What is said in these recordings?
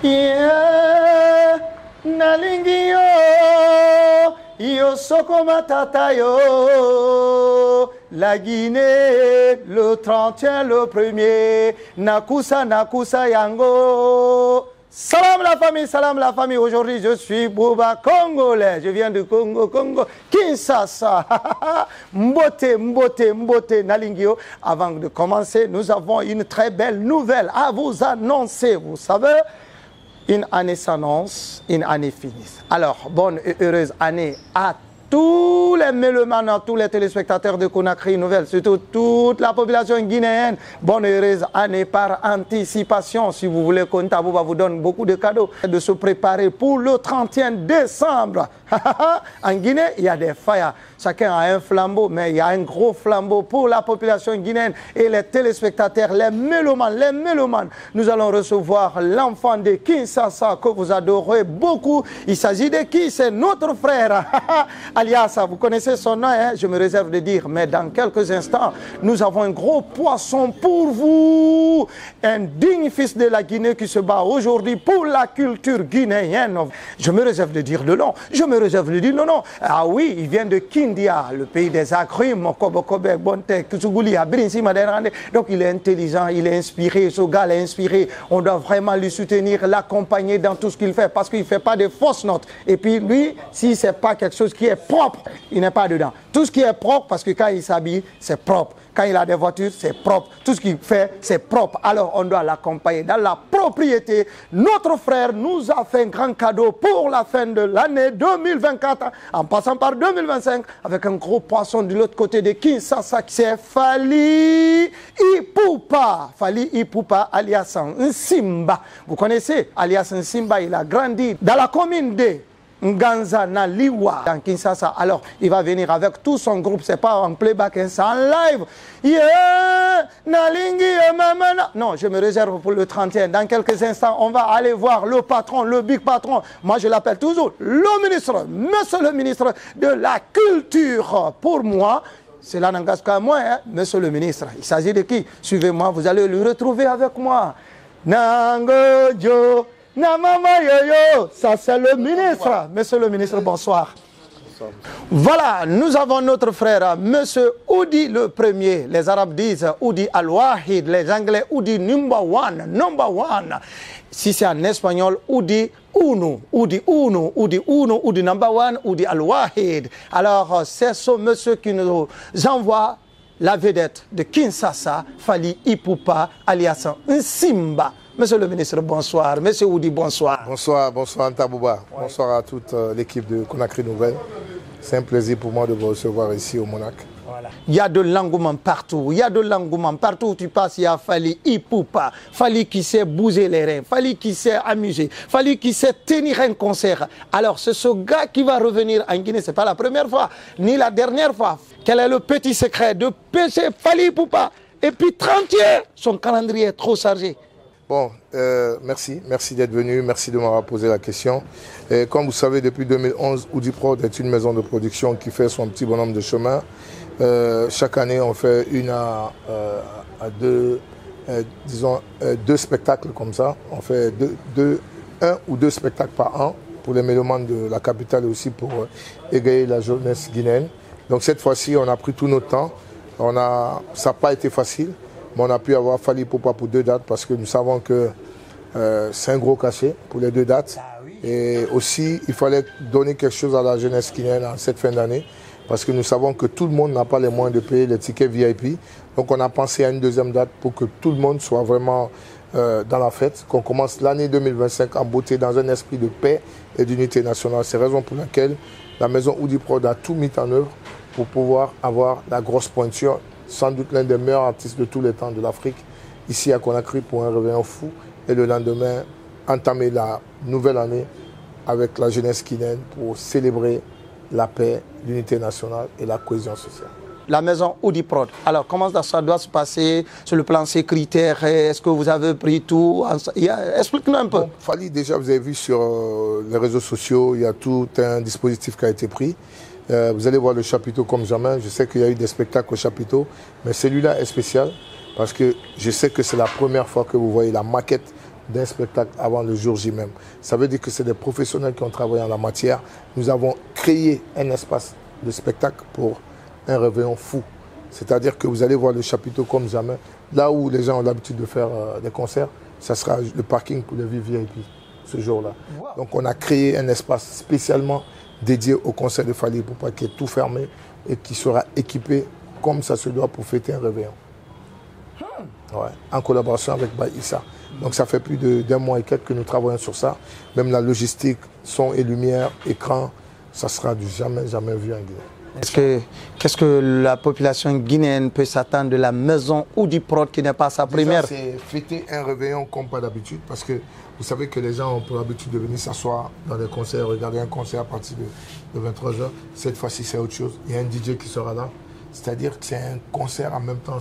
Yeah, nalingi yo soko matata yo. La Guinée, le 31, le 1er, Nakusa Yango. Salam la famille, aujourd'hui je suis Bouba Congolais, je viens du Congo, Kinshasa, Mbote, Nalingio. Avant de commencer, nous avons une très belle nouvelle à vous annoncer, vous savez, une année s'annonce, une année finit. Alors, bonne et heureuse année à tous les mélomanes, tous les téléspectateurs de Conakry Nouvelle, surtout toute la population guinéenne. Bonne et heureuse année par anticipation. Si vous voulez, Kontabouba vous donne beaucoup de cadeaux. De se préparer pour le 31 décembre. En Guinée, il y a des failles. Chacun a un flambeau, mais il y a un gros flambeau pour la population guinéenne et les téléspectateurs, les mélomanes. Nous allons recevoir l'enfant de Kinshasa que vous adorez beaucoup. Il s'agit de qui? C'est notre frère. Alias, vous connaissez son nom, hein? Je me réserve de dire, mais dans quelques instants, nous avons un gros poisson pour vous. Un digne fils de la Guinée qui se bat aujourd'hui pour la culture guinéenne. Je me réserve de dire le nom. Je me réserve de dire non. Ah oui, il vient de Kindia, le pays des agrumes, Kobokobe, Bonte, Kusuguli, Abrinsi, Maderande. Donc il est intelligent, il est inspiré, ce gars est inspiré. On doit vraiment lui soutenir, l'accompagner dans tout ce qu'il fait parce qu'il ne fait pas de fausses notes. Et puis lui, si ce n'est pas quelque chose qui est propre, il n'est pas dedans. Tout ce qui est propre, parce que quand il s'habille, c'est propre. Quand il a des voitures, c'est propre. Tout ce qu'il fait, c'est propre. Alors, on doit l'accompagner dans la propriété. Notre frère nous a fait un grand cadeau pour la fin de l'année 2024, en passant par 2025, avec un gros poisson de l'autre côté de Kinshasa. C'est Fally Ipupa. Fally Ipupa, alias Nsimba. Vous connaissez, alias Nsimba, il a grandi dans la commune de Nganza Naliwa dans Kinshasa. Alors, il va venir avec tout son groupe. C'est pas en playback, c'est en live. Yeah, Nalingi, mamana. Non, je me réserve pour le 31. Dans quelques instants, on va aller voir le patron, le big patron. Moi, je l'appelle toujours le ministre, monsieur le ministre de la Culture. Pour moi, cela n'engage qu'à moi, hein, monsieur le ministre. Il s'agit de qui? Suivez-moi, vous allez le retrouver avec moi. Nangojo. Namama Yoyo, ça c'est le ministre. Monsieur le ministre, bonsoir. Voilà, nous avons notre frère, monsieur Oudi le premier. Les Arabes disent Oudi al-Wahid, les Anglais Oudi number one. Si c'est en espagnol, Oudi Uno, Oudi number one, Oudi al-Wahid. Alors, c'est ce monsieur qui nous envoie la vedette de Kinshasa, Fally Ipupa, alias Nsimba. Monsieur le ministre, bonsoir. Monsieur Oudi, bonsoir. Bonsoir Ntabouba. Ouais. Bonsoir à toute l'équipe de Conakry Nouvelle. C'est un plaisir pour moi de vous recevoir ici au Monac. Voilà. Il y a de l'engouement partout. Partout où tu passes, il y a Fally Ipupa. Fally qui sait bouger les reins. Fally qui sait amuser. Fally qui sait tenir un concert. Alors, c'est ce gars qui va revenir en Guinée. Ce n'est pas la première fois, ni la dernière fois. Quel est le petit secret de pêcher Fally Ipupa? Et puis 31, son calendrier est trop chargé. Bon, merci d'être venu, merci de m'avoir posé la question. Comme vous savez, depuis 2011, Oudiprod est une maison de production qui fait son petit bonhomme de chemin. Chaque année, on fait deux spectacles comme ça. On fait un ou deux spectacles par an pour les mélomanes de la capitale et aussi pour égayer la jeunesse guinéenne. Donc cette fois-ci, on a pris tout notre temps. Ça n'a pas été facile. Mais on a pu avoir Fally Ipupa pour 2 dates parce que nous savons que c'est un gros cachet pour les 2 dates. Et aussi, il fallait donner quelque chose à la jeunesse guinéenne en cette fin d'année parce que nous savons que tout le monde n'a pas les moyens de payer les tickets VIP. Donc on a pensé à une 2e date pour que tout le monde soit vraiment dans la fête, qu'on commence l'année 2025 en beauté dans un esprit de paix et d'unité nationale. C'est la raison pour laquelle la maison Oudiprod a tout mis en œuvre pour pouvoir avoir la grosse pointure. Sans doute l'un des meilleurs artistes de tous les temps de l'Afrique, ici à Conakry pour un réveillon fou. Et le lendemain, entamer la nouvelle année avec la jeunesse guinéenne pour célébrer la paix, l'unité nationale et la cohésion sociale. La maison Oudiprod. Alors, comment ça doit se passer sur le plan sécuritaire? Est-ce que vous avez pris tout? Explique-nous un peu. Bon, Fally, déjà, vous avez vu sur les réseaux sociaux, il y a tout un dispositif qui a été pris. Vous allez voir le chapiteau comme jamais. Je sais qu'il y a eu des spectacles au chapiteau, mais celui-là est spécial parce que je sais que c'est la première fois que vous voyez la maquette d'un spectacle avant le jour J même. Ça veut dire que c'est des professionnels qui ont travaillé en la matière. Nous avons créé un espace de spectacle pour un réveillon fou. C'est-à-dire que vous allez voir le chapiteau comme jamais. Là où les gens ont l'habitude de faire des concerts, ça sera le parking pour les VIP ce jour-là. Wow. Donc on a créé un espace spécialement dédié au concert de Fally Ipupa qui est tout fermé et qui sera équipé comme ça se doit pour fêter un réveillon. Ouais, en collaboration avec Baïssa. Donc ça fait plus d'un mois et quelques que nous travaillons sur ça. Même la logistique, son et lumière, écran, ça sera du jamais vu en Guinée. Qu'est-ce que la population guinéenne peut s'attendre de la maison ou du prod qui n'est pas sa première? C'est fêter un réveillon comme pas d'habitude parce que vous savez que les gens ont pour l'habitude de venir s'asseoir dans des concerts, regarder un concert à partir de 23h. Cette fois-ci, c'est autre chose. Il y a un DJ qui sera là. C'est-à-dire que c'est un concert en même temps.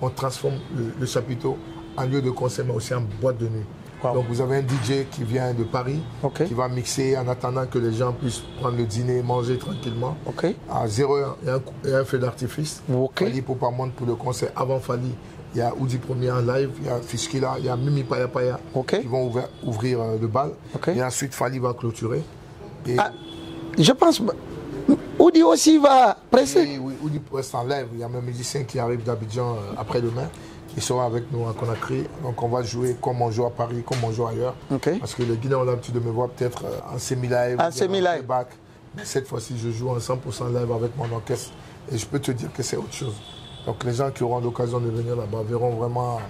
On transforme le chapiteau en lieu de concert, mais aussi en boîte de nuit. Wow. Donc vous avez un DJ qui vient de Paris, qui va mixer en attendant que les gens puissent prendre le dîner, manger tranquillement. À 0h, il y a un feu d'artifice. Fally Ipupa monte pour le concert. Avant Fally, il y a Oudi Premier en live, il y a Fiskila, il y a Mimi Paya Paya qui vont ouvrir le bal. Et ensuite, Fally va clôturer. Et je pense... Oudi aussi va presser. Oui, Oudi reste en live. Il y a un musicien qui arrive d'Abidjan après-demain. Il sera avec nous à Conakry. Donc on va jouer comme on joue à Paris, comme on joue ailleurs. Parce que les Guinéens ont l'habitude de me voir peut-être en semi-live. En semi-live. Mais cette fois-ci, je joue en 100% live avec mon orchestre. Et je peux te dire que c'est autre chose. Donc les gens qui auront l'occasion de venir là-bas verront vraiment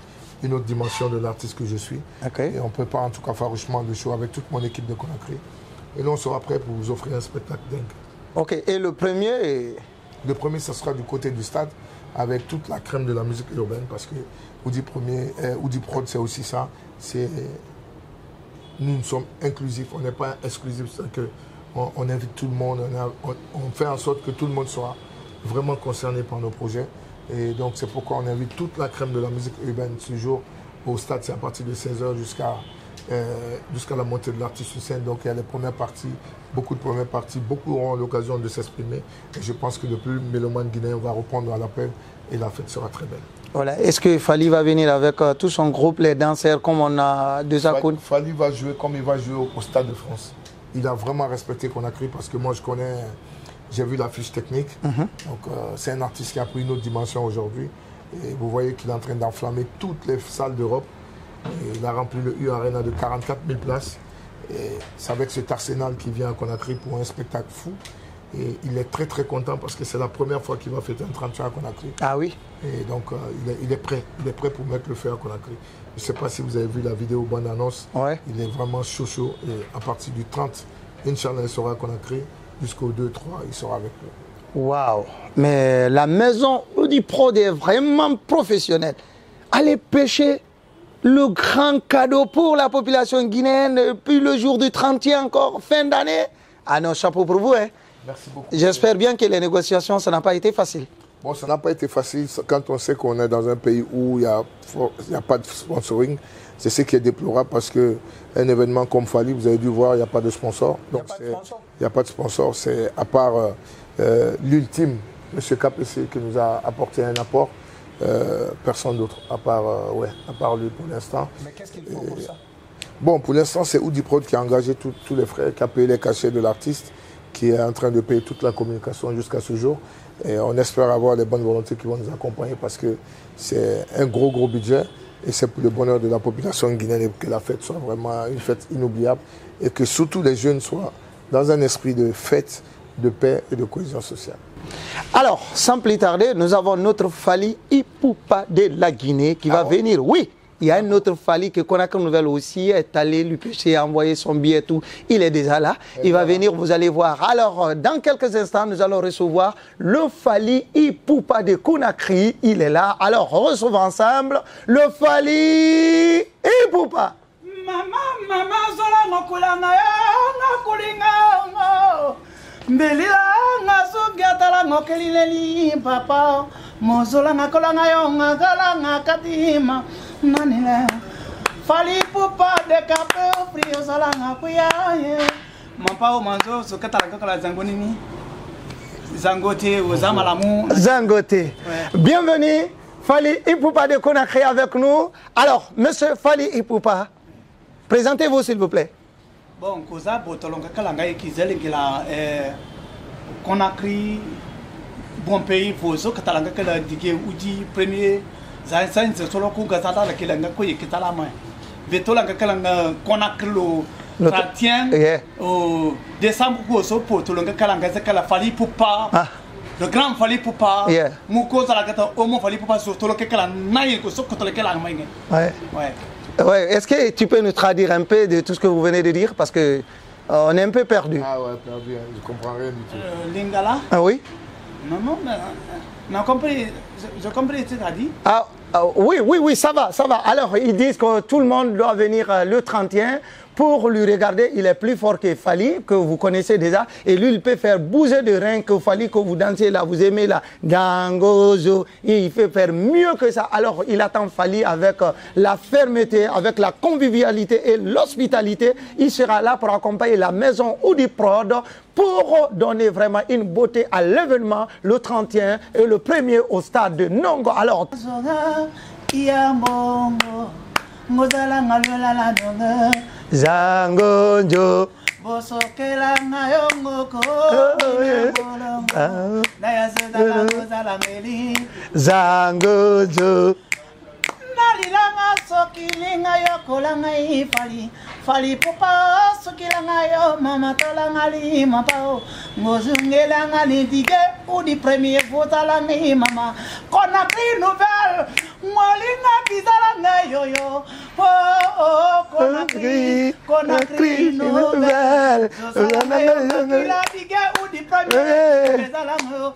une autre dimension de l'artiste que je suis. Et on prépare en tout cas farouchement le show avec toute mon équipe de Conakry. Et là, on sera prêt pour vous offrir un spectacle dingue. Et le premier Le premier, ça sera du côté du stade, avec toute la crème de la musique urbaine, parce que Oudi Prod, c'est aussi ça. Nous sommes inclusifs, on n'est pas exclusifs, c'est-à-dire qu'on invite tout le monde, on fait en sorte que tout le monde soit vraiment concerné par nos projets. Et donc c'est pourquoi on invite toute la crème de la musique urbaine ce jour au stade. C'est à partir de 16h jusqu'à la montée de l'artiste sur scène. Donc il y a les premières parties, beaucoup de premières parties, beaucoup auront l'occasion de s'exprimer. Et je pense que le plus mélomane guinéen va reprendre à l'appel et la fête sera très belle. Voilà. Est-ce que Fally va venir avec tout son groupe, les danseurs, comme on a déjà connu? Fally va jouer comme il va jouer au Stade de France. Il a vraiment respecté Conakry parce que moi je connais, j'ai vu la fiche technique. Donc c'est un artiste qui a pris une autre dimension aujourd'hui. Et vous voyez qu'il est en train d'enflammer toutes les salles d'Europe. Il a rempli le U Arena de 44 000 places. Et c'est avec cet arsenal qui vient à Conakry pour un spectacle fou. Et il est très très content parce que c'est la première fois qu'il va fêter un 30 ans à Conakry. Ah oui. Et donc il est prêt pour mettre le feu à Conakry. Je ne sais pas si vous avez vu la vidéo bonne annonce. Il est vraiment chaud. Et à partir du 30, Inch'Allah, il sera à Conakry. Jusqu'au 2-3, il sera avec nous. Waouh. Mais la maison Oudi Prod est vraiment professionnelle. Allez pêcher le grand cadeau pour la population guinéenne, puis le jour du 30e encore, fin d'année. Ah non, chapeau pour vous. Hein. Merci beaucoup. J'espère bien que les négociations, ça n'a pas été facile. Bon, ça n'a pas été facile quand on sait qu'on est dans un pays où il n'y a pas de sponsoring. C'est ce qui est déplorable parce qu'un événement comme Fally, vous avez dû voir, il n'y a pas de sponsor. Il n'y a pas de sponsor. C'est à part l'ultime, M. KPC, qui nous a apporté un apport. Personne d'autre, à part lui pour l'instant. Mais qu'est-ce qu'il faut pour ça? Bon, pour l'instant, c'est Oudi Prod qui a engagé tous les frais, qui a payé les cachets de l'artiste, qui est en train de payer toute la communication jusqu'à ce jour. Et on espère avoir les bonnes volontés qui vont nous accompagner parce que c'est un gros budget et c'est pour le bonheur de la population guinéenne et que la fête soit vraiment une fête inoubliable et que surtout les jeunes soient dans un esprit de fête, de paix et de cohésion sociale. Alors, sans plus tarder, nous avons notre Fally Ipupa de la Guinée qui va venir. Oui, il y a un autre Fally que Conakry Nouvelle aussi est allé lui pêcher, envoyer son billet et tout. Il est déjà là. Il va venir, vous allez voir. Alors, dans quelques instants, nous allons recevoir le Fally Ipupa de Conakry. Il est là. Alors, recevons ensemble le Fally Ipupa. Mama, zola ngokulanga ya ngakulinga. Mbelila ngasugatala ngokelileli papa. Mozola ngakolanga yo ngakala ngakatima. Nanile Fally Ipupa de kape frio zola ngakuya. Mapa o manzo sokatala ngakala zangoni. Zangote aux Amalamu. Zangote. Bienvenue Fally Ipupa de Conakry avec nous. Alors, monsieur Fally Ipupa, présentez-vous s'il vous plaît. Bon, Koza, Botolonga Kalanga et Kizel, Conakry, bon pays, Vozo, Katalanga, Digue, Udi, premier, Zain, Soloku, Gazada, la Kilanga, Koye, Kitalama, Vetolanga Kalanga, Conakry, le 31 au décembre, Gozo, Potolonga Kalanga, Zakala Fally Ipupa. Le grand Fally Ipupa, Mouko Zalagata, Omo Fally Ipupa, surtout le Kekala, Naïko, Sokoto, le Kekala. Ouais. Est-ce que tu peux nous traduire un peu de tout ce que vous venez de dire? Parce que on est un peu perdu. Ah ouais, perdu, je comprends rien du tout. Lingala? Ah oui? Non, mais compris, je comprends ce que tu as dit. Oui, ça va. Alors, ils disent que tout le monde doit venir le 31 pour lui regarder. Il est plus fort que Fally, que vous connaissez déjà. Et lui, il peut faire bouger de rein que Fally, que vous dansez là, vous aimez là. Gangozo. Il fait faire mieux que ça. Alors, il attend Fally avec la fermeté, avec la convivialité et l'hospitalité. Il sera là pour accompagner la maison Oudi Prod pour donner vraiment une beauté à l'événement le 31 et le 1er au stade de Nongo. Alors, Zangonjo Bosokela ngayongoko Zangonjo Nalilanga sokilinga yokolanga Fally Fally Ipupa sokilanga yo mama tolanga li mapao ngozungelanga ni dige udi premier votalanga mama Conakry nouvelle molinga bizalanga yoyo Conakry nouvelle sokila dige udi premier bizalanga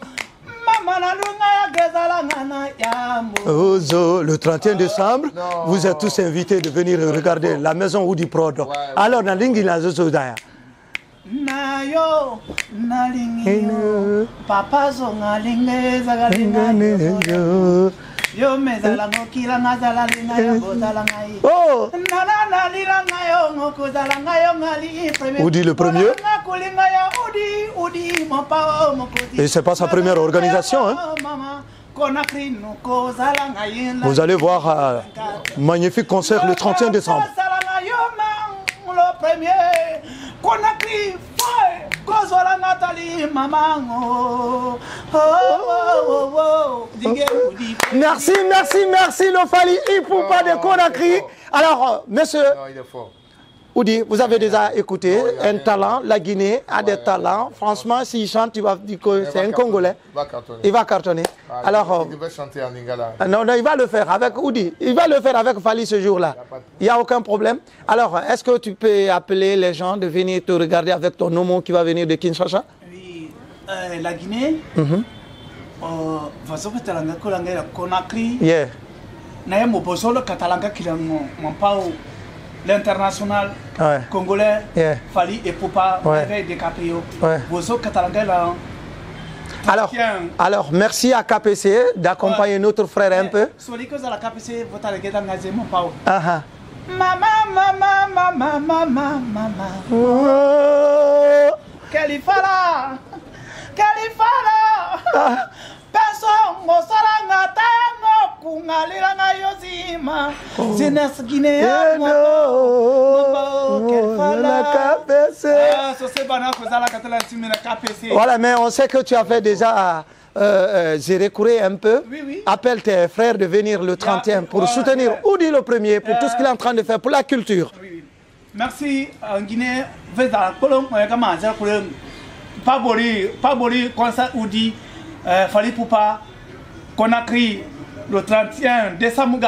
Ozo, le 31 décembre, vous êtes tous invités de venir regarder la maison Oudi Prod. Alors, nalingi na zozo daya. Nayo, nalingi yo, papa zonga linge zagalinga yo. Yo mezala ngokila ngazala linga yo bozala ngai. Oh. Nana lilanga yo ngokozala ngayo ngali premier. Oudi le premier. Et c'est pas sa première organisation. Hein? Vous allez voir un magnifique concert le 31 décembre. Merci le Fally Ipupa de Conakry. Alors, monsieur Oudi, vous avez déjà écouté un talent, la Guinée a des talents. Franchement, s'il chante, tu vas dire que c'est un Congolais. Il va cartonner. Alors, il va chanter en lingala. Non, il va le faire avec Oudi. Il va le faire avec Fally ce jour-là. Il n'y a aucun problème. Alors, est-ce que tu peux appeler les gens de venir te regarder avec ton homo qui va venir de Kinshasa? Oui, la Guinée. Conakry. L'international congolais, Fally Ipupa, DiCaprio. Alors, merci à KPC d'accompagner notre frère un peu. Kalifala personne mosalanga tango kungalilanga yozima jeunesse guinéenne Voilà, mais on sait que tu as fait déjà gérer courir un peu. Oui. Appelle tes frères de venir le 31 pour soutenir Oudi le premier pour tout ce qu'il est en train de faire pour la culture. Oui. Merci en Guinée. Pas boli concert Oudi. Fally Ipupa, Conakry, le 31 décembre,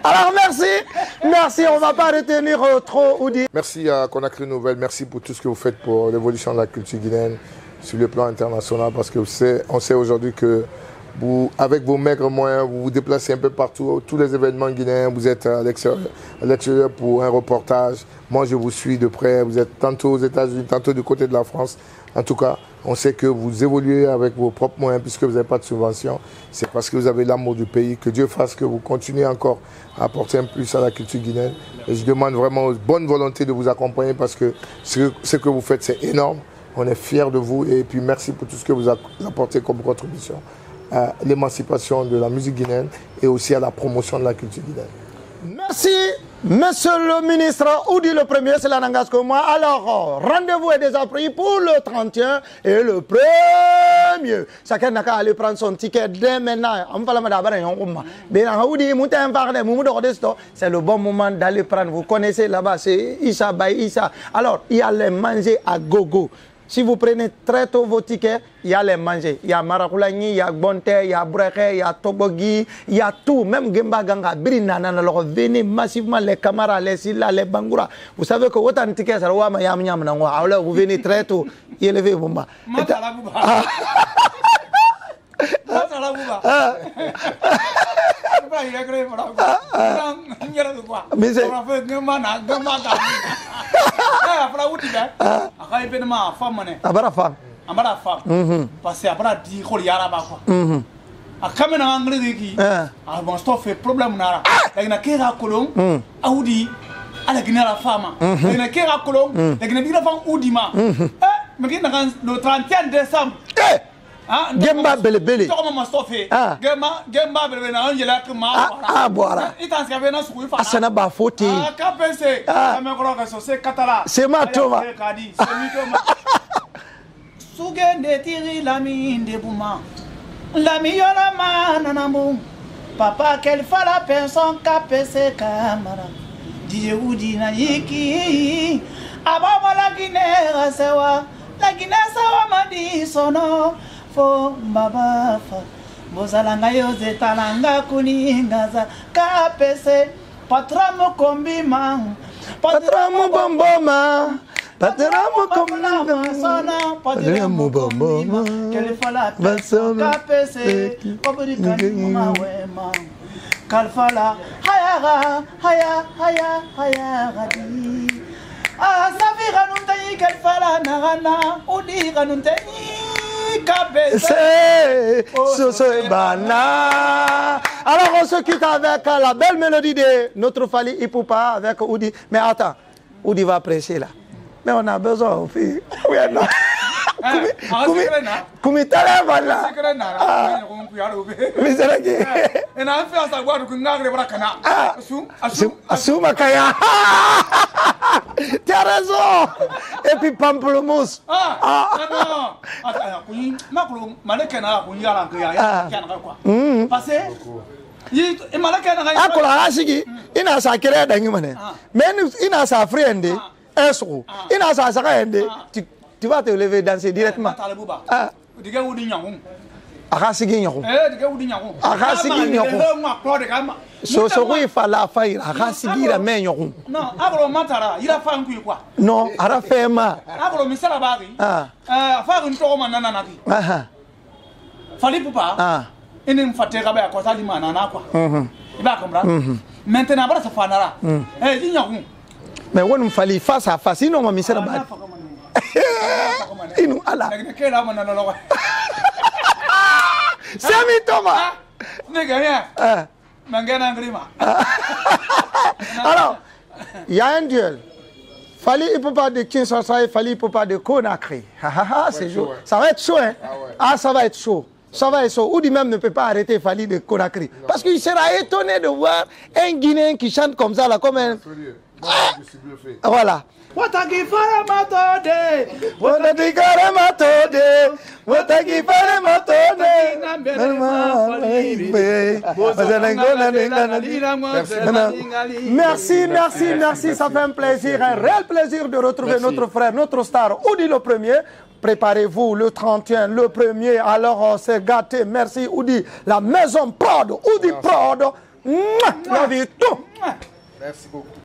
Alors merci, on ne va pas retenir trop Oudi. Merci à Conakry Nouvelle, merci pour tout ce que vous faites pour l'évolution de la culture guinéenne sur le plan international, parce que on sait aujourd'hui que vous, avec vos maigres moyens, vous vous déplacez un peu partout, tous les événements guinéens, vous êtes à l'extérieur pour un reportage. Moi, je vous suis de près, vous êtes tantôt aux États-Unis, tantôt du côté de la France. En tout cas, on sait que vous évoluez avec vos propres moyens puisque vous n'avez pas de subvention. C'est parce que vous avez l'amour du pays. Que Dieu fasse que vous continuez encore à apporter un plus à la culture guinéenne. Et je demande vraiment bonne volonté de vous accompagner parce que ce que vous faites, c'est énorme. On est fiers de vous et puis merci pour tout ce que vous apportez comme contribution à l'émancipation de la musique guinéenne et aussi à la promotion de la culture guinéenne. Merci, monsieur le ministre Oudi le premier, c'est la Nangasco moi. Alors, rendez-vous est déjà pris pour le 31 et le 1er. Chacun n'a qu'à aller prendre son ticket dès maintenant. C'est le bon moment d'aller prendre. Vous connaissez là-bas, c'est Issa by Issa. Alors, il y a les manger à gogo. Si vous prenez très tôt vos tickets, il y a les manger. Il y a maracoulagni, il y a bonte, il y a breke, il y a tobogi, il y a tout. Même Gemba Ganga, Birinana, alors venez massivement les camarades, les Silla, les Bangoura. Vous savez que autant de tickets, alors vous venez très tôt. Élevez vous. Mais c'est... Abara femme. Parce que après dit qu'on y a là-bas quoi. A kamena anglais qui a bon stuff fait problème nara. La gina kera kolon audi ala gina la femme. La gina kera kolon la gina dira femme audima. Mais gina le 31 décembre. Gemba belebele. Comment stuff fait? Gemba belebele na angela que ma boira. Il t'en savait na souif. Asana ba foti. KPC. Ça me croit que c'est catala. C'est ma toma. C'est mi toma. Sugende tiri lami ndebuma. Lami yola mananambu. Papa quelle fois la personne KPC camara. DJ Oudi na yiki. Ababa la Guinée sewa. La Guinée sewa madi sono. Fo mbaba fa. Bozalanga yoze talanga kuningaza. KPC. Patramo kombima. Patramo bomboma. Patramo kombima. Patramo bomboma. Quelle fois la personne KPC. Obri kanima wema. Kalfala. Hayara. Hayara di. Ah, Savira nuntayi kalfala narana. Odira nuntayi. C'est Bana. Alors on se quitte avec la belle mélodie de notre Fally Ipupa avec Oudi. Mais attends, Oudi va prêcher là. Mais on a besoin aussi. Oui, non. Koumi Talema là. Mais c'est là qui. Et on a fait savoir que nous avons fait Asuma Kaya. Tu as raison. Et puis Pamplemousse. Parce que Akola Asigi, ina sa kere dangi mane. Mais ina sa friende, esro. Ina sa sakende, tu vas te lever danser directement. Akasigi nyako. Akasigi nyako. So il faut la faire. Akasigi la main nyako. Non, agro matara, il a fait un coup quoi. Non, ara fema. Agro misala bari. Faire une toro manana naki. Fally Ipupa. Il ne faut pas faire quoi ça dit manana quoi. Il va comprendre. Maintenant bara sa fanara. Dis nyako. Mais on me fallait face à face, sinon ma misère bari. Inu ala. C'est mi Thomas. Alors, il y a un duel. Fally Ipupa de Kinshasa et Fally Ipupa de Conakry. C'est chaud. Ça va être chaud, hein? Ah, ça va être chaud. Ça va être chaud. Oudi même ne peut pas arrêter Fally de Conakry. Parce qu'il sera étonné de voir un Guinéen qui chante comme ça, là, comme un... Voilà. Watakifare matode, watakifare matode, watakifare matode. Merci, ça fait un plaisir, un réel plaisir de retrouver notre frère, notre star, Oudi le premier. Préparez-vous le 31, le 1er, alors on s'est gâté. Merci Oudi, la maison Prod, Oudi Prod. La vie tout. Merci beaucoup.